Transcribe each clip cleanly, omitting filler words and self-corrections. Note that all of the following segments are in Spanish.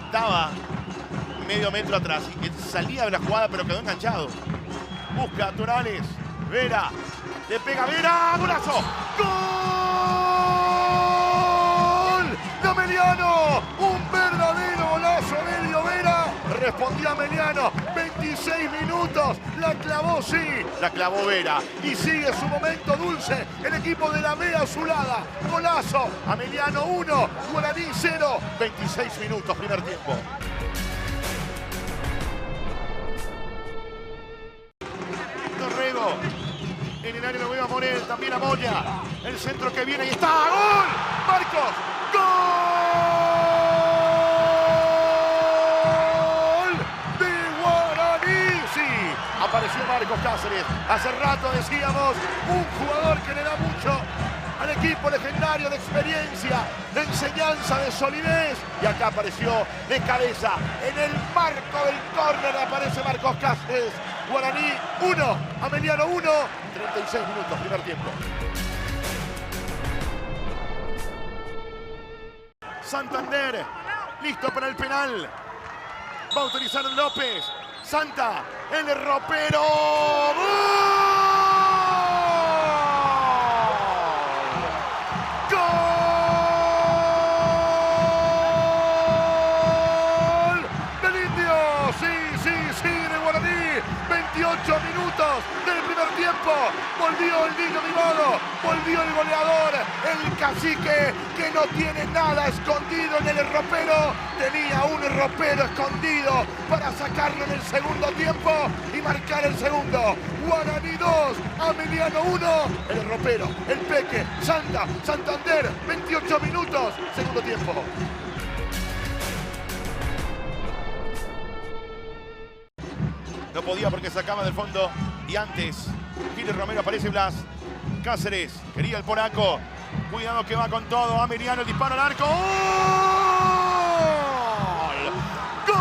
estaba medio metro atrás y que salía de la jugada, pero quedó enganchado. Busca a Torales. Vera. Le pega Vera. ¡Golazo! ¡Gol! ¡De Ameliano! ¡Un verdadero golazo de Elio Vera! Respondió Ameliano. 26 minutos. La clavó, sí. La clavó Vera. Y sigue su momento dulce. El equipo de la B azulada. Golazo. Ameliano 1. Guaraní 0. 26 minutos. Primer tiempo. Dorrego. En el área lo veo a Morel. También a Moya. El centro que viene. Y está. ¡Gol! Marcos. ¡Gol! De Guaraní. Sí. Apareció Marcos Cáceres. Hace rato decíamos, un jugador que le da mucho al equipo, legendario de experiencia, de enseñanza, de solidez. Y acá apareció de cabeza. En el marco del córner aparece Marcos Cáceres. Guaraní 1, Ameliano 1. 36 minutos, primer tiempo. Santander, listo para el penal. Va a autorizar López. Santa, el ropero. ¡Gol! ¡Del Indio! Sí, de Guaraní. 28 minutos del primer tiempo. Volvió el niño mimado. Volvió el goleador. El cacique que no tiene nada escondido en el ropero. Tenía un ropero escondido para sacarlo en el segundo tiempo y marcar el segundo. Guaraní 2, Ameliano 1. El ropero, el Peque, Santa, Santander. 28 minutos, segundo tiempo. No podía porque sacaba del fondo. Y antes, Giles Romero, aparece Blas. Cáceres, quería el polaco. Cuidado que va con todo. Ameliano, el disparo al arco. ¡Gol! ¡Gol!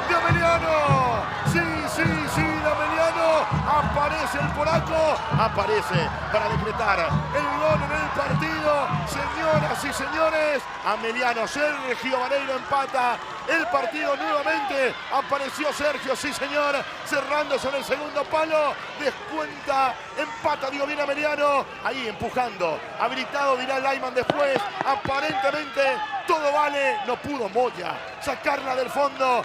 ¡De Ameliano! Sí, de Ameliano. Aparece el polaco. Aparece para decretar el gol en el partido. Señoras y señores, Ameliano. Sergio Vareiro empata el partido nuevamente. Apareció Sergio, sí señor, cerrándose en el segundo palo. Descuenta, empata, digo bien Ameliano. Ahí empujando, habilitado dirá Lyman después. Aparentemente todo vale. No pudo Moya sacarla del fondo.